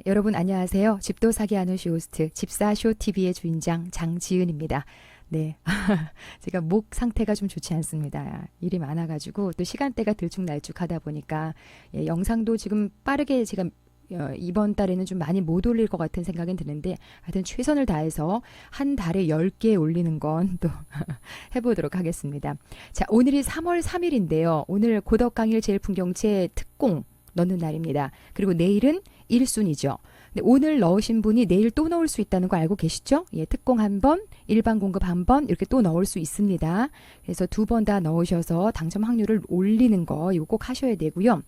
여러분 안녕하세요. 집도 사기 하는 쇼호스트 집사쇼TV의 주인장 장지은입니다. 네, 제가 목 상태가 좀 좋지 않습니다. 일이 많아가지고 또 시간대가 들쭉날쭉하다 보니까 영상도 지금 빠르게 제가 이번 달에는 좀 많이 못 올릴 것 같은 생각은 드는데 하여튼 최선을 다해서 한 달에 10개 올리는 건 또 해보도록 하겠습니다. 자, 오늘이 3월 3일인데요. 오늘 고덕강일 제일풍경채 특공 넣는 날입니다. 그리고 내일은 1순위죠. 근데 오늘 넣으신 분이 내일 또 넣을 수 있다는 거 알고 계시죠? 예, 특공 한 번, 일반 공급 한 번 이렇게 또 넣을 수 있습니다. 그래서 2번 다 넣으셔서 당첨 확률을 올리는 거 이거 꼭 하셔야 되고요.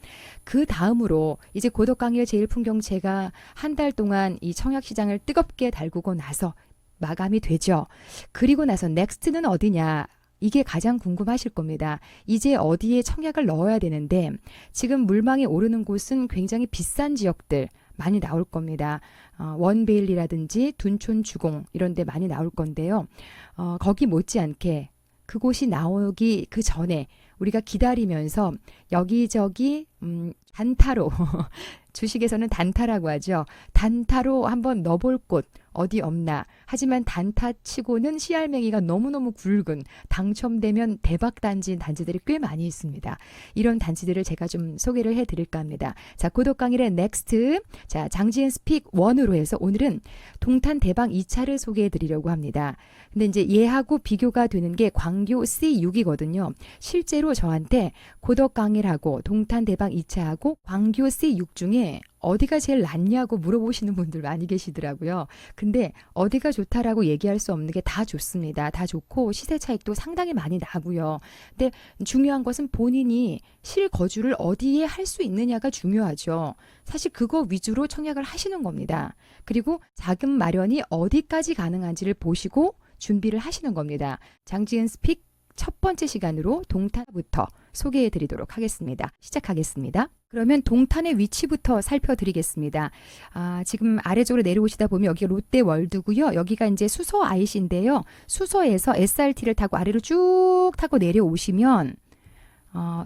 그 다음으로 이제 고덕강일 제일풍경채가 한 달 동안 이 청약시장을 뜨겁게 달구고 나서 마감이 되죠. 그리고 나서 넥스트는 어디냐? 이게 가장 궁금하실 겁니다. 이제 어디에 청약을 넣어야 되는데 지금 물망에 오르는 곳은 굉장히 비싼 지역들 많이 나올 겁니다. 원베일리라든지 둔촌 주공 이런 데 많이 나올 건데요. 거기 못지않게 그곳이 나오기 그 전에 우리가 기다리면서 여기저기 단타로 주식에서는 단타라고 하죠. 단타로 한번 넣어볼 곳 어디 없나. 하지만 단타 치고는 씨알맹이가 너무너무 굵은 당첨되면 대박 단지인 단지들이 꽤 많이 있습니다. 이런 단지들을 제가 좀 소개를 해드릴까 합니다. 자, 고덕강일의 넥스트. 자, 장지은 스픽 1으로 해서 오늘은 동탄 대방 2차를 소개해드리려고 합니다. 근데 이제 얘하고 비교가 되는 게 광교 C6이거든요. 실제로 저한테 고덕강일하고 동탄 대방 2차하고 광교 C6 중에 어디가 제일 낫냐고 물어보시는 분들 많이 계시더라고요. 근데 어디가 좋다라고 얘기할 수 없는 게 다 좋습니다. 다 좋고 시세 차익도 상당히 많이 나고요. 근데 중요한 것은 본인이 실거주를 어디에 할 수 있느냐가 중요하죠. 사실 그거 위주로 청약을 하시는 겁니다. 그리고 자금 마련이 어디까지 가능한지를 보시고 준비를 하시는 겁니다. 장지은 스픽 첫 번째 시간으로 동탄부터 소개해 드리도록 하겠습니다. 시작하겠습니다. 그러면 동탄의 위치부터 살펴드리겠습니다. 지금 아래쪽으로 내려오시다 보면 여기가 롯데월드고요. 여기가 이제 수서 IC인데요. 수서에서 SRT를 타고 아래로 쭉 타고 내려오시면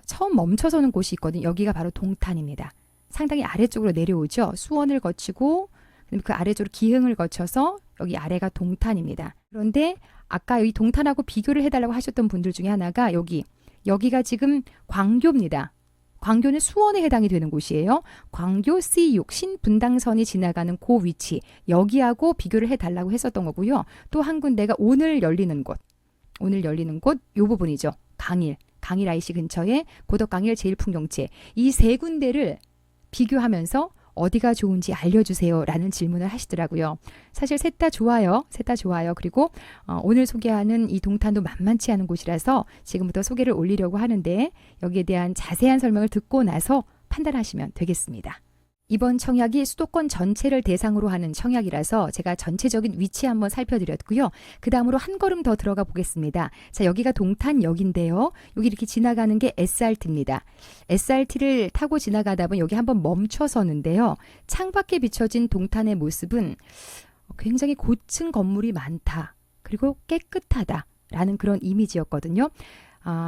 처음 멈춰서는 곳이 있거든요. 여기가 바로 동탄입니다. 상당히 아래쪽으로 내려오죠. 수원을 거치고 그 아래쪽으로 기흥을 거쳐서 여기 아래가 동탄입니다. 그런데 아까 이 동탄하고 비교를 해달라고 하셨던 분들 중에 하나가 여기가 지금 광교입니다. 광교는 수원에 해당이 되는 곳이에요. 광교 C6 신분당선이 지나가는 그 위치 여기하고 비교를 해달라고 했었던 거고요. 또 한 군데가 오늘 열리는 곳 이 부분이죠. 강일 IC 근처에 고덕강일 제일풍경채 이 세 군데를 비교하면서 어디가 좋은지 알려주세요 라는 질문을 하시더라고요. 사실 셋 다 좋아요. 그리고 오늘 소개하는 이 동탄도 만만치 않은 곳이라서 지금부터 소개를 올리려고 하는데 여기에 대한 자세한 설명을 듣고 나서 판단하시면 되겠습니다. 이번 청약이 수도권 전체를 대상으로 하는 청약이라서 제가 전체적인 위치 한번 살펴드렸고요. 그 다음으로 한 걸음 더 들어가 보겠습니다. 자, 여기가 동탄역인데요. 여기 이렇게 지나가는 게 SRT입니다. SRT를 타고 지나가다 보면 여기 한번 멈춰서는데요. 창밖에 비춰진 동탄의 모습은 굉장히 고층 건물이 많다. 그리고 깨끗하다. 라는 그런 이미지였거든요.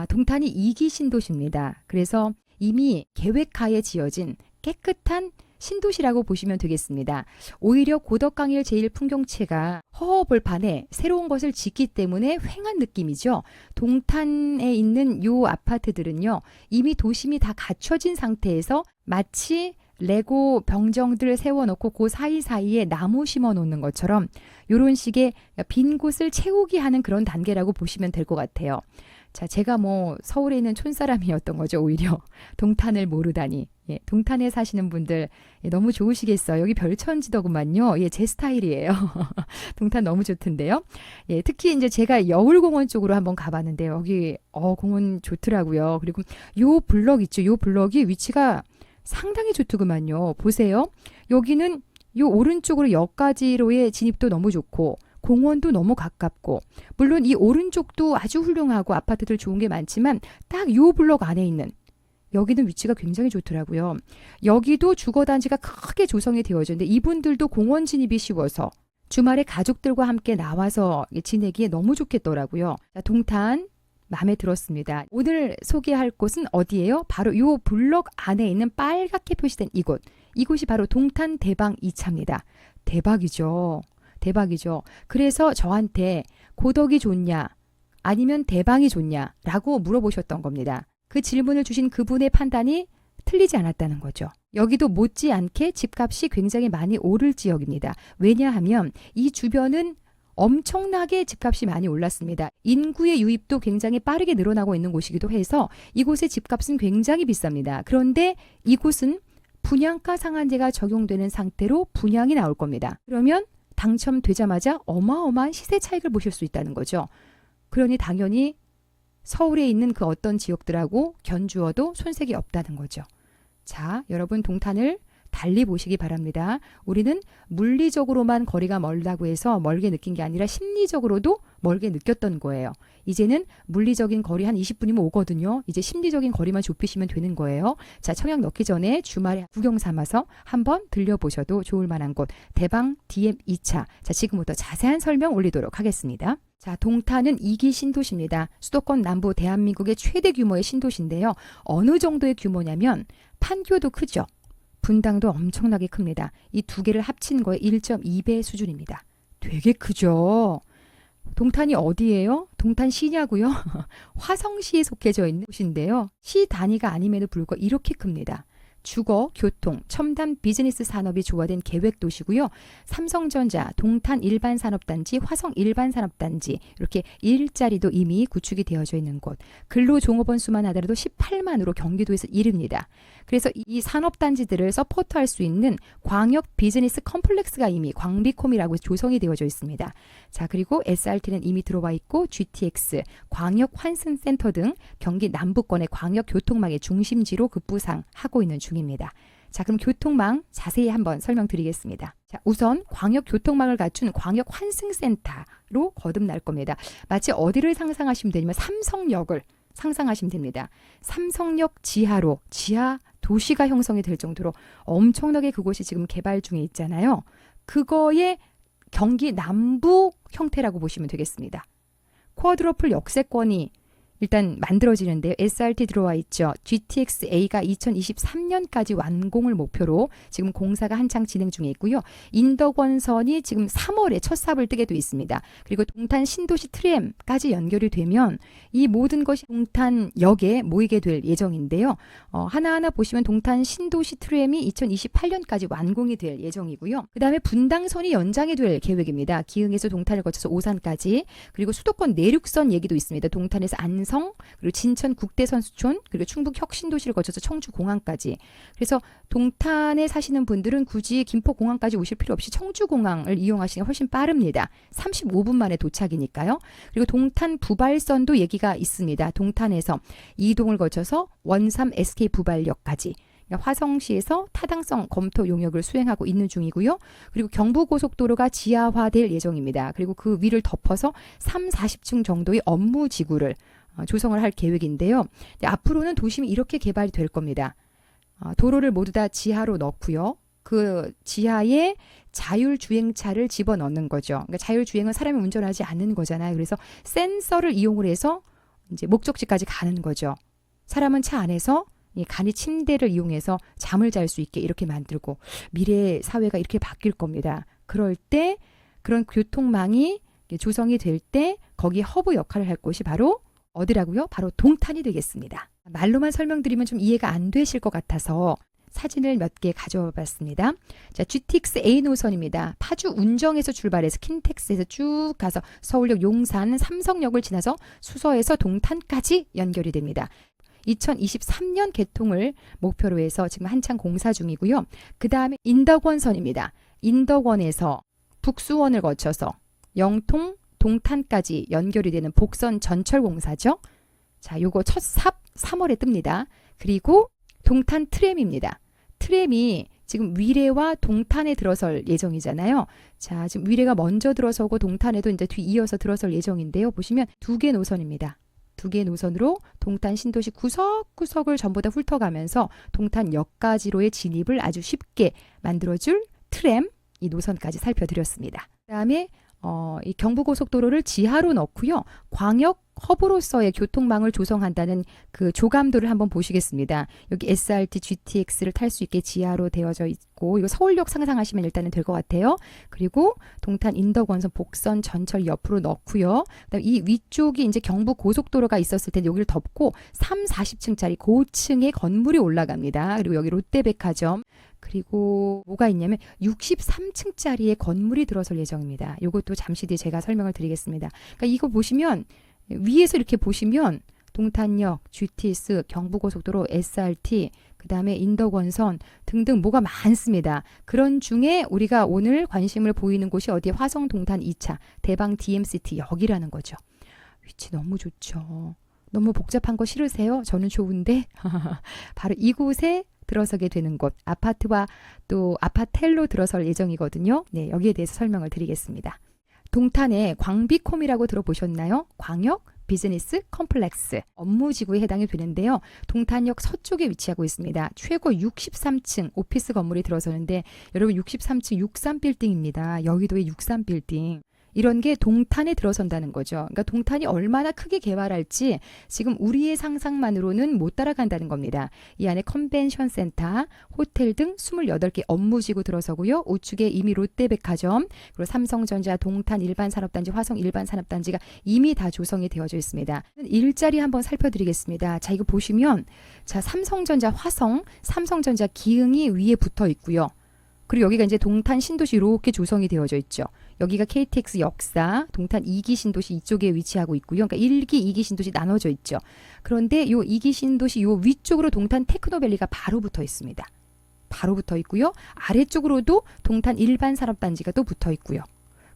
동탄이 2기 신도시입니다. 그래서 이미 계획하에 지어진 깨끗한 신도시라고 보시면 되겠습니다. 오히려 고덕강일 제일풍경채가 허허벌판에 새로운 것을 짓기 때문에 휑한 느낌이죠. 동탄에 있는 요 아파트들은요. 이미 도심이 다 갖춰진 상태에서 마치 레고 병정들 세워놓고 그 사이사이에 나무 심어 놓는 것처럼 이런 식의 빈 곳을 채우기 하는 그런 단계라고 보시면 될 것 같아요. 자, 제가 서울에 있는 촌사람이었던 거죠. 오히려 동탄을 모르다니. 동탄에 사시는 분들 너무 좋으시겠어요. 여기 별천지더구만요. 제 스타일이에요. 동탄 너무 좋던데요. 특히 이제 제가 여울공원 쪽으로 한번 가봤는데요. 여기 공원 좋더라고요. 그리고 요 블럭 있죠. 요 블럭이 위치가 상당히 좋더구만요. 보세요. 여기는 요 오른쪽으로 역까지로의 진입도 너무 좋고 공원도 너무 가깝고 물론 이 오른쪽도 아주 훌륭하고 아파트들 좋은 게 많지만 딱 요 블럭 안에 있는 여기는 위치가 굉장히 좋더라고요. 여기도 주거단지가 크게 조성이 되어져 있는데 이분들도 공원 진입이 쉬워서 주말에 가족들과 함께 나와서 지내기에 너무 좋겠더라고요. 동탄 마음에 들었습니다. 오늘 소개할 곳은 어디예요? 바로 이 블럭 안에 있는 빨갛게 표시된 이곳. 이곳이 바로 동탄 대방 2차입니다. 대박이죠. 대박이죠. 그래서 저한테 고덕이 좋냐 아니면 대방이 좋냐 라고 물어보셨던 겁니다. 그 질문을 주신 그분의 판단이 틀리지 않았다는 거죠. 여기도 못지않게 집값이 굉장히 많이 오를 지역입니다. 왜냐하면 이 주변은 엄청나게 집값이 많이 올랐습니다. 인구의 유입도 굉장히 빠르게 늘어나고 있는 곳이기도 해서 이곳의 집값은 굉장히 비쌉니다. 그런데 이곳은 분양가 상한제가 적용되는 상태로 분양이 나올 겁니다. 그러면 당첨되자마자 어마어마한 시세 차익을 보실 수 있다는 거죠. 그러니 당연히 서울에 있는 그 어떤 지역들하고 견주어도 손색이 없다는 거죠. 자, 여러분 동탄을 달리 보시기 바랍니다. 우리는 물리적으로만 거리가 멀다고 해서 멀게 느낀 게 아니라 심리적으로도 멀게 느꼈던 거예요. 이제는 물리적인 거리 한 20분이면 오거든요. 이제 심리적인 거리만 좁히시면 되는 거예요. 자, 청약 넣기 전에 주말에 구경 삼아서 한번 들려보셔도 좋을 만한 곳 대방 DM 2차. 자, 지금부터 자세한 설명 올리도록 하겠습니다. 자, 동탄은 2기 신도시입니다. 수도권 남부 대한민국의 최대 규모의 신도시인데요. 어느 정도의 규모냐면 판교도 크죠. 분당도 엄청나게 큽니다. 이 두 개를 합친 거의 1.2배 수준입니다. 되게 크죠. 동탄이 어디예요? 동탄시냐고요? 화성시에 속해져 있는 곳인데요. 시 단위가 아님에도 불구하고 이렇게 큽니다. 주거, 교통, 첨단 비즈니스 산업이 조화된 계획도시고요. 삼성전자, 동탄 일반산업단지, 화성 일반산업단지 이렇게 일자리도 이미 구축이 되어져 있는 곳. 근로종업원 수만 하더라도 18만으로 경기도에서 1위입니다. 그래서 이 산업단지들을 서포트할 수 있는 광역 비즈니스 컴플렉스가 이미 광비콤이라고 조성이 되어져 있습니다. 자, 그리고 SRT는 이미 들어와 있고 GTX, 광역환승센터 등 경기 남부권의 광역교통망의 중심지로 급부상하고 있는 중입니다. 자, 그럼 교통망 자세히 한번 설명드리겠습니다. 자, 우선 광역교통망을 갖춘 광역환승센터로 거듭날 겁니다. 마치 어디를 상상하시면 되냐면 삼성역을 상상하시면 됩니다. 삼성역 지하로 지하 도시가 형성이 될 정도로 엄청나게 그곳이 지금 개발 중에 있잖아요. 그거의 경기 남부 형태라고 보시면 되겠습니다. 쿼드러플 역세권이 일단 만들어지는데요. SRT 들어와 있죠. GTX-A가 2023년까지 완공을 목표로 지금 공사가 한창 진행 중에 있고요. 인덕원선이 지금 3월에 첫 삽을 뜨게 돼 있습니다. 그리고 동탄 신도시 트램까지 연결이 되면 이 모든 것이 동탄역에 모이게 될 예정인데요. 하나하나 보시면 동탄 신도시 트램이 2028년까지 완공이 될 예정이고요. 그 다음에 분당선이 연장이 될 계획입니다. 기흥에서 동탄을 거쳐서 오산까지. 그리고 수도권 내륙선 얘기도 있습니다. 동탄에서 안성, 그리고 진천 국대선수촌, 그리고 충북 혁신도시를 거쳐서 청주공항까지. 그래서 동탄에 사시는 분들은 굳이 김포공항까지 오실 필요 없이 청주공항을 이용하시는 게 훨씬 빠릅니다. 35분 만에 도착이니까요. 그리고 동탄 부발선도 얘기가 있습니다. 동탄에서 이동을 거쳐서 원삼 SK 부발역까지. 화성시에서 타당성 검토 용역을 수행하고 있는 중이고요. 그리고 경부고속도로가 지하화될 예정입니다. 그리고 그 위를 덮어서 30-40층 정도의 업무지구를 조성을 할 계획인데요. 앞으로는 도심이 이렇게 개발이 될 겁니다. 도로를 모두 다 지하로 넣고요. 그 지하에 자율주행차를 집어넣는 거죠. 그러니까 자율주행은 사람이 운전하지 않는 거잖아요. 그래서 센서를 이용을 해서 이제 목적지까지 가는 거죠. 사람은 차 안에서 이 간이 침대를 이용해서 잠을 잘 수 있게 이렇게 만들고 미래 사회가 이렇게 바뀔 겁니다. 그럴 때 그런 교통망이 조성이 될 때 거기 허브 역할을 할 곳이 바로 어디라고요? 바로 동탄이 되겠습니다. 말로만 설명드리면 좀 이해가 안 되실 것 같아서 사진을 몇 개 가져와 봤습니다. 자, GTX-A 노선입니다. 파주 운정에서 출발해서 킨텍스에서 쭉 가서 서울역 용산 삼성역을 지나서 수서에서 동탄까지 연결이 됩니다. 2023년 개통을 목표로 해서 지금 한창 공사 중이고요. 그 다음에 인덕원선입니다. 인덕원에서 북수원을 거쳐서 영통, 동탄까지 연결이 되는 복선 전철 공사죠. 자, 요거 첫 삽 3월에 뜹니다. 그리고 동탄 트램입니다. 트램이 지금 위례와 동탄에 들어설 예정이잖아요. 자, 지금 위례가 먼저 들어서고 동탄에도 이제 뒤이어서 들어설 예정인데요. 보시면 두 개 노선입니다. 두 개 노선으로 동탄 신도시 구석구석을 전부 다 훑어가면서 동탄역까지로의 진입을 아주 쉽게 만들어줄 트램, 이 노선까지 살펴드렸습니다. 그 다음에 이 경부고속도로를 지하로 넣고요. 광역 허브로서의 교통망을 조성한다는 그 조감도를 한번 보시겠습니다. 여기 SRT, GTX를 탈 수 있게 지하로 되어져 있고 이거 서울역 상상하시면 일단은 될 것 같아요. 그리고 동탄 인덕원선 복선 전철 옆으로 넣고요. 그다음에 이 위쪽이 이제 경부 고속도로가 있었을 텐데 여기를 덮고 3, 40층짜리 고층의 건물이 올라갑니다. 그리고 여기 롯데백화점 그리고 뭐가 있냐면 63층짜리의 건물이 들어설 예정입니다. 이것도 잠시 뒤에 제가 설명을 드리겠습니다. 그러니까 이거 보시면 위에서 이렇게 보시면 동탄역, GTX, 경부고속도로, SRT, 그 다음에 인덕원선 등등 뭐가 많습니다. 그런 중에 우리가 오늘 관심을 보이는 곳이 어디에 화성 동탄 2차 대방 DMCT 역이라는 거죠. 위치 너무 좋죠. 너무 복잡한 거 싫으세요? 저는 좋은데 바로 이곳에 들어서게 되는 곳, 아파트와 또 아파텔로 들어설 예정이거든요. 네, 여기에 대해서 설명을 드리겠습니다. 동탄의 광비콤이라고 들어보셨나요? 광역 비즈니스 컴플렉스 업무지구에 해당이 되는데요. 동탄역 서쪽에 위치하고 있습니다. 최고 63층 오피스 건물이 들어서는데 여러분 63층 63빌딩입니다. 여의도의 63빌딩. 이런 게 동탄에 들어선다는 거죠. 그러니까 동탄이 얼마나 크게 개발할지 지금 우리의 상상만으로는 못 따라간다는 겁니다. 이 안에 컨벤션 센터, 호텔 등 28개 업무지구 들어서고요. 우측에 이미 롯데백화점, 그리고 삼성전자, 동탄 일반산업단지, 화성 일반산업단지가 이미 다 조성이 되어져 있습니다. 일자리 한번 살펴드리겠습니다. 자, 이거 보시면 자, 삼성전자 화성, 삼성전자 기흥이 위에 붙어 있고요. 그리고 여기가 이제 동탄 신도시 이렇게 조성이 되어져 있죠. 여기가 KTX 역사, 동탄 2기 신도시 이쪽에 위치하고 있고요. 그러니까 1기, 2기 신도시 나눠져 있죠. 그런데 요 2기 신도시 요 위쪽으로 동탄 테크노밸리가 바로 붙어 있습니다. 바로 붙어 있고요. 아래쪽으로도 동탄 일반 산업단지가 또 붙어 있고요.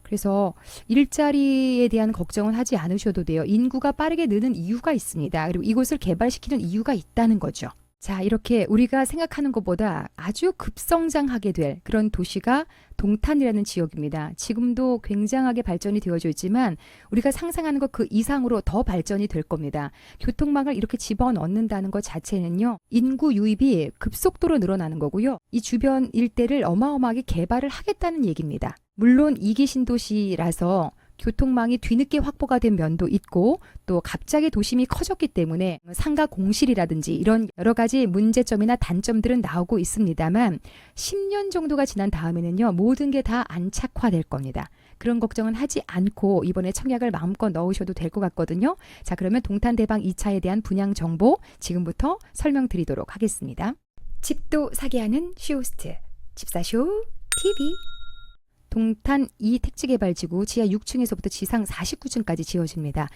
그래서 일자리에 대한 걱정은 하지 않으셔도 돼요. 인구가 빠르게 느는 이유가 있습니다. 그리고 이곳을 개발시키는 이유가 있다는 거죠. 자, 이렇게 우리가 생각하는 것보다 아주 급성장하게 될 그런 도시가 동탄이라는 지역입니다. 지금도 굉장하게 발전이 되어져 있지만 우리가 상상하는 것 그 이상으로 더 발전이 될 겁니다. 교통망을 이렇게 집어넣는다는 것 자체는요. 인구 유입이 급속도로 늘어나는 거고요. 이 주변 일대를 어마어마하게 개발을 하겠다는 얘기입니다. 물론 2기 신도시라서 교통망이 뒤늦게 확보가 된 면도 있고 또 갑자기 도심이 커졌기 때문에 상가 공실이라든지 이런 여러 가지 문제점이나 단점들은 나오고 있습니다만 10년 정도가 지난 다음에는요. 모든 게 다 안착화될 겁니다. 그런 걱정은 하지 않고 이번에 청약을 마음껏 넣으셔도 될 것 같거든요. 자, 그러면 동탄대방 2차에 대한 분양 정보 지금부터 설명드리도록 하겠습니다. 집도 사게 하는 쇼호스트 집사쇼 TV. 동탄 2 택지개발지구 지하 6층에서부터 지상 49층까지 지어집니다.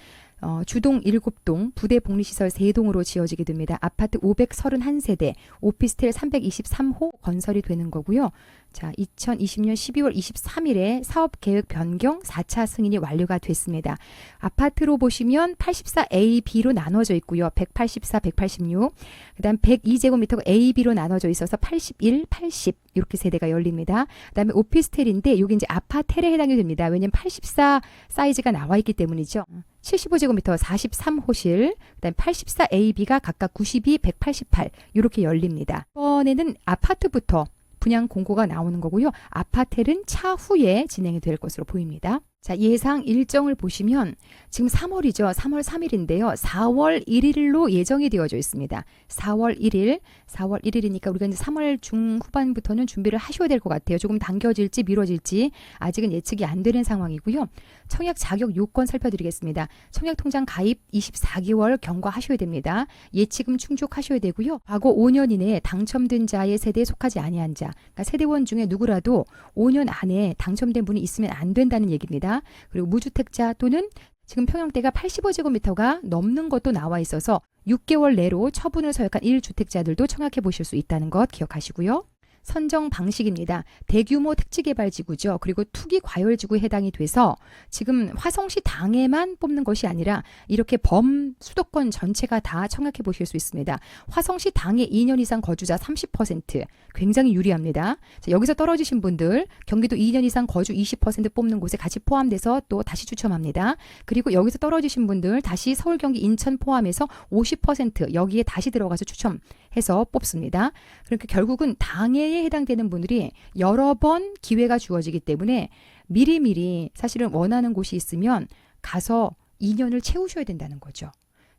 주동 7동, 부대 복리시설 3동으로 지어지게 됩니다. 아파트 531세대, 오피스텔 323호 건설이 되는 거고요. 자, 2020년 12월 23일에 사업계획 변경 4차 승인이 완료가 됐습니다. 아파트로 보시면 84A, B로 나눠져 있고요. 184, 186, 그 다음 102제곱미터가 A, B로 나눠져 있어서 81, 80 이렇게 세대가 열립니다. 그 다음에 오피스텔인데 여기 이제 아파텔에 해당이 됩니다. 왜냐면 84 사이즈가 나와 있기 때문이죠. 75제곱미터 43호실, 그다음 84AB가 각각 92, 188 이렇게 열립니다. 이번에는 아파트부터 분양 공고가 나오는 거고요. 아파텔은 차후에 진행이 될 것으로 보입니다. 자, 예상 일정을 보시면 지금 3월이죠. 3월 3일인데요. 4월 1일로 예정이 되어져 있습니다. 4월 1일이니까 우리가 이제 3월 중후반부터는 준비를 하셔야 될 것 같아요. 조금 당겨질지 미뤄질지 아직은 예측이 안 되는 상황이고요. 청약 자격 요건 살펴드리겠습니다. 청약 통장 가입 24개월 경과하셔야 됩니다. 예치금 충족하셔야 되고요. 과거 5년 이내에 당첨된 자의 세대에 속하지 아니한 자, 그러니까 세대원 중에 누구라도 5년 안에 당첨된 분이 있으면 안 된다는 얘기입니다. 그리고 무주택자 또는 지금 평형대가 85제곱미터가 넘는 것도 나와 있어서 6개월 내로 처분을 서약한 1주택자들도 청약해 보실 수 있다는 것 기억하시고요. 선정 방식입니다. 대규모 택지개발지구죠. 그리고 투기과열지구에 해당이 돼서 지금 화성시 당에만 뽑는 것이 아니라 이렇게 범수도권 전체가 다 청약해 보실 수 있습니다. 화성시 당에 2년 이상 거주자 30% 굉장히 유리합니다. 자, 여기서 떨어지신 분들 경기도 2년 이상 거주 20% 뽑는 곳에 같이 포함돼서 또 다시 추첨합니다. 그리고 여기서 떨어지신 분들 다시 서울, 경기, 인천 포함해서 50% 여기에 다시 들어가서 추첨해서 뽑습니다. 그러니까 결국은 당해에 해당되는 분들이 여러 번 기회가 주어지기 때문에 미리미리 사실은 원하는 곳이 있으면 가서 2년을 채우셔야 된다는 거죠.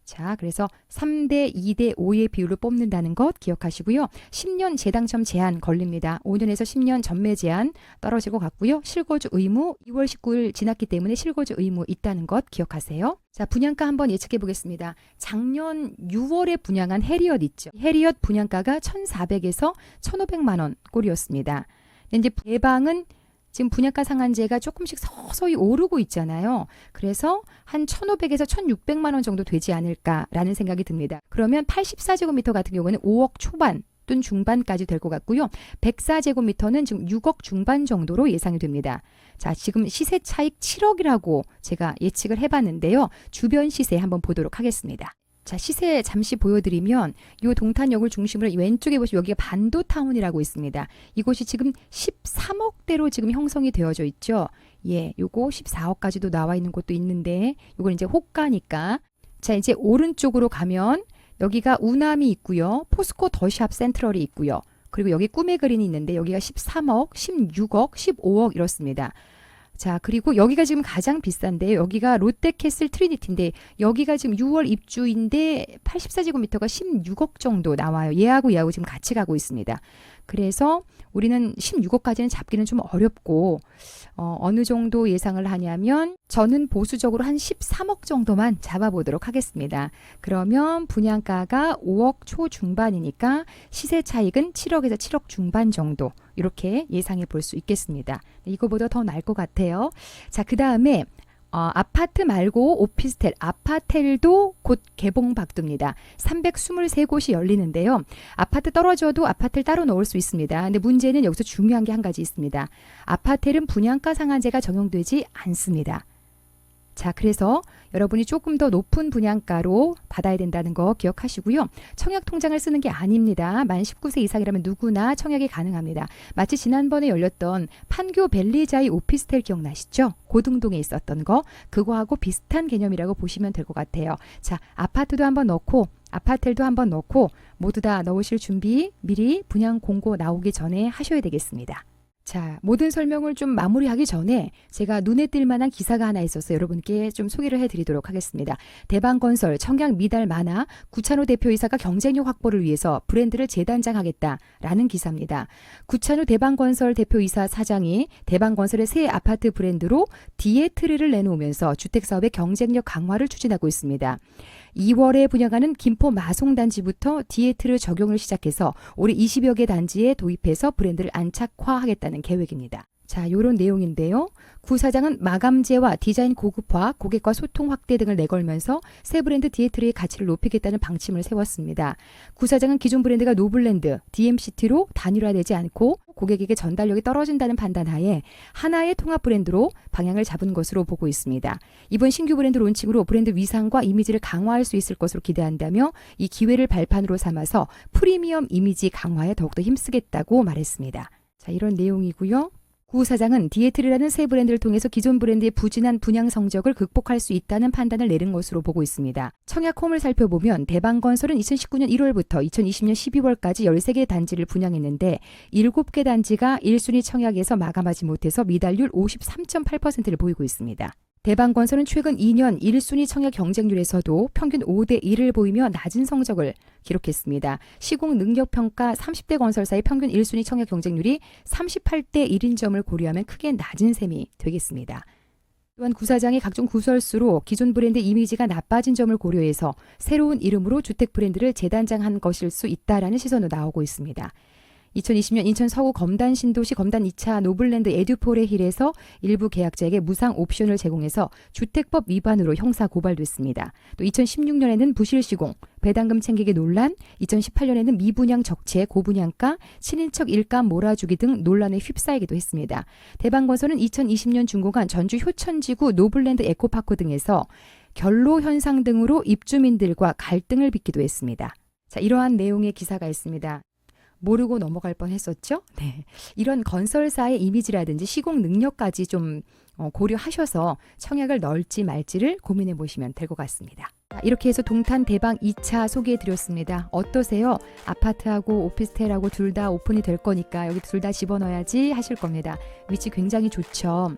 자, 그래서 3대 2대 5의 비율로 뽑는다는 것 기억하시고요. 10년 재당첨 제한 걸립니다. 5년에서 10년 전매 제한 떨어질 것 같고요. 실거주 의무 2월 19일 지났기 때문에 실거주 의무 있다는 것 기억하세요. 자, 분양가 한번 예측해 보겠습니다. 작년 6월에 분양한 해리엇 있죠. 해리엇 분양가가 1,400에서 1,500만 원 꼴이었습니다. 이제 대방은 지금 분양가 상한제가 조금씩 서서히 오르고 있잖아요. 그래서 한 1,500에서 1,600만 원 정도 되지 않을까라는 생각이 듭니다. 그러면 84제곱미터 같은 경우는 5억 초반 또는 중반까지 될 것 같고요. 104제곱미터는 지금 6억 중반 정도로 예상이 됩니다. 자, 지금 시세 차익 7억이라고 제가 예측을 해봤는데요. 주변 시세 한번 보도록 하겠습니다. 자, 시세 잠시 보여드리면 이 동탄역을 중심으로 왼쪽에 보시면 여기가 반도타운이라고 있습니다. 이곳이 지금 13억대로 지금 형성이 되어져 있죠. 예, 요거 14억까지도 나와 있는 곳도 있는데 요건 이제 호가니까. 자, 이제 오른쪽으로 가면 여기가 우남이 있고요. 포스코 더샵 센트럴이 있고요. 그리고 여기 꿈의 그린이 있는데 여기가 13억, 16억, 15억 이렇습니다. 자, 그리고 여기가 지금 가장 비싼데 여기가 롯데캐슬 트리니티인데 여기가 지금 6월 입주인데 84제곱미터가 16억 정도 나와요. 얘하고 지금 같이 가고 있습니다. 그래서 우리는 16억까지는 잡기는 좀 어렵고 어느 정도 예상을 하냐면 저는 보수적으로 한 13억 정도만 잡아보도록 하겠습니다. 그러면 분양가가 5억 초중반이니까 시세 차익은 7억에서 7억 중반 정도 이렇게 예상해 볼 수 있겠습니다. 이거보다 더 나을 것 같아요. 자, 그 다음에 아파트 말고 오피스텔, 아파텔도 곧 개봉 박두입니다. 323곳이 열리는데요. 아파트 떨어져도 아파트를 따로 넣을 수 있습니다. 근데 문제는 여기서 중요한 게 한 가지 있습니다. 아파텔은 분양가 상한제가 적용되지 않습니다. 자, 그래서 여러분이 조금 더 높은 분양가로 받아야 된다는 거 기억하시고요. 청약 통장을 쓰는 게 아닙니다. 만 19세 이상이라면 누구나 청약이 가능합니다. 마치 지난번에 열렸던 판교 벨리자이 오피스텔 기억나시죠? 고등동에 있었던 거. 그거하고 비슷한 개념이라고 보시면 될 것 같아요. 자, 아파트도 한번 넣고 아파텔도 한번 넣고 모두 다 넣으실 준비 미리 분양 공고 나오기 전에 하셔야 되겠습니다. 자, 모든 설명을 좀 마무리하기 전에 제가 눈에 띌 만한 기사가 하나 있어서 여러분께 좀 소개를 해드리도록 하겠습니다. 대방건설 청약 미달 만화 구찬호 대표이사가 경쟁력 확보를 위해서 브랜드를 재단장하겠다라는 기사입니다. 구찬호 대방건설 대표이사 사장이 대방건설의 새 아파트 브랜드로 디에트르를 내놓으면서 주택사업의 경쟁력 강화를 추진하고 있습니다. 2월에 분양하는 김포 마송단지부터 디에트르 적용을 시작해서 올해 20여 개 단지에 도입해서 브랜드를 안착화하겠다는 계획입니다. 자, 요런 내용인데요. 구 사장은 마감재와 디자인 고급화, 고객과 소통 확대 등을 내걸면서 새 브랜드 디에트르의 가치를 높이겠다는 방침을 세웠습니다. 구 사장은 기존 브랜드가 노블랜드, DMCT로 단일화되지 않고 고객에게 전달력이 떨어진다는 판단하에 하나의 통합 브랜드로 방향을 잡은 것으로 보고 있습니다. 이번 신규 브랜드 론칭으로 브랜드 위상과 이미지를 강화할 수 있을 것으로 기대한다며 이 기회를 발판으로 삼아서 프리미엄 이미지 강화에 더욱더 힘쓰겠다고 말했습니다. 자, 이런 내용이고요. 구 사장은 디에트르라는 새 브랜드를 통해서 기존 브랜드의 부진한 분양 성적을 극복할 수 있다는 판단을 내린 것으로 보고 있습니다. 청약홈을 살펴보면 대방건설은 2019년 1월부터 2020년 12월까지 13개 단지를 분양했는데 7개 단지가 1순위 청약에서 마감하지 못해서 미달률 53.8%를 보이고 있습니다. 대방건설은 최근 2년 1순위 청약 경쟁률에서도 평균 5대 1을 보이며 낮은 성적을 기록했습니다. 시공 능력평가 30대 건설사의 평균 1순위 청약 경쟁률이 38대 1인 점을 고려하면 크게 낮은 셈이 되겠습니다. 또한 구사장이 각종 구설수로 기존 브랜드 이미지가 나빠진 점을 고려해서 새로운 이름으로 주택 브랜드를 재단장한 것일 수 있다라는 시선도 나오고 있습니다. 2020년 인천 서구 검단 신도시 검단 2차 노블랜드 에듀포레 힐에서 일부 계약자에게 무상 옵션을 제공해서 주택법 위반으로 형사 고발됐습니다. 또 2016년에는 부실 시공, 배당금 챙기기 논란, 2018년에는 미분양 적체, 고분양가, 친인척 일감 몰아주기 등 논란에 휩싸이기도 했습니다. 대방건설은 2020년 준공한 전주 효천지구 노블랜드 에코파크 등에서 결로 현상 등으로 입주민들과 갈등을 빚기도 했습니다. 자, 이러한 내용의 기사가 있습니다. 모르고 넘어갈 뻔했었죠? 네, 이런 건설사의 이미지라든지 시공 능력까지 좀 고려하셔서 청약을 넣을지 말지를 고민해 보시면 될 것 같습니다. 이렇게 해서 동탄 대방 2차 소개해 드렸습니다. 어떠세요? 아파트하고 오피스텔하고 둘 다 오픈이 될 거니까 여기 둘 다 집어넣어야지 하실 겁니다. 위치 굉장히 좋죠.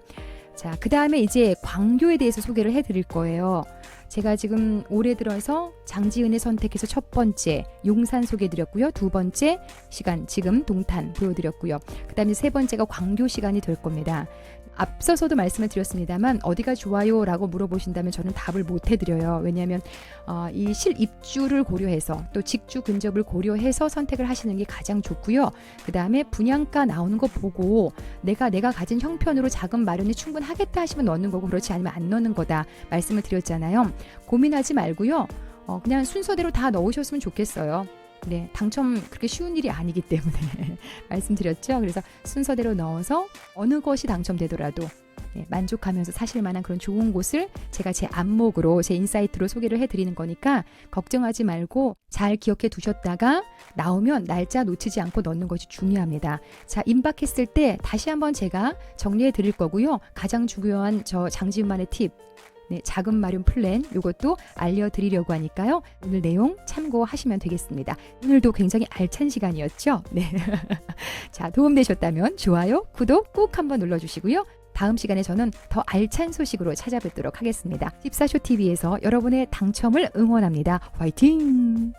자, 그 다음에 이제 광교에 대해서 소개를 해 드릴 거예요. 제가 지금 올해 들어서 장지은의 선택해서 첫 번째 용산 소개해드렸고요. 두 번째 시간 지금 동탄 보여드렸고요. 그 다음에 세 번째가 광교 시간이 될 겁니다. 앞서서도 말씀을 드렸습니다만 어디가 좋아요 라고 물어보신다면 저는 답을 못 해드려요. 왜냐하면 이 실입주를 고려해서 또 직주 근접을 고려해서 선택을 하시는 게 가장 좋고요. 그 다음에 분양가 나오는 거 보고 내가 가진 형편으로 자금 마련이 충분하겠다 하시면 넣는 거고, 그렇지 않으면 안 넣는 거다 말씀을 드렸잖아요. 고민하지 말고요. 그냥 순서대로 다 넣으셨으면 좋겠어요. 네, 당첨 그렇게 쉬운 일이 아니기 때문에 말씀드렸죠. 그래서 순서대로 넣어서 어느 것이 당첨되더라도 만족하면서 사실 만한 그런 좋은 곳을 제가 제 안목으로, 제 인사이트로 소개를 해드리는 거니까 걱정하지 말고 잘 기억해 두셨다가 나오면 날짜 놓치지 않고 넣는 것이 중요합니다. 자, 임박했을 때 다시 한번 제가 정리해 드릴 거고요. 가장 중요한 저 장지은만의 팁, 자금 마련 플랜, 이것도 알려드리려고 하니까요. 오늘 내용 참고하시면 되겠습니다. 오늘도 굉장히 알찬 시간이었죠? 네. 자, 도움되셨다면 좋아요, 구독 꼭 한번 눌러주시고요. 다음 시간에 저는 더 알찬 소식으로 찾아뵙도록 하겠습니다. 집사쇼TV에서 여러분의 당첨을 응원합니다. 화이팅!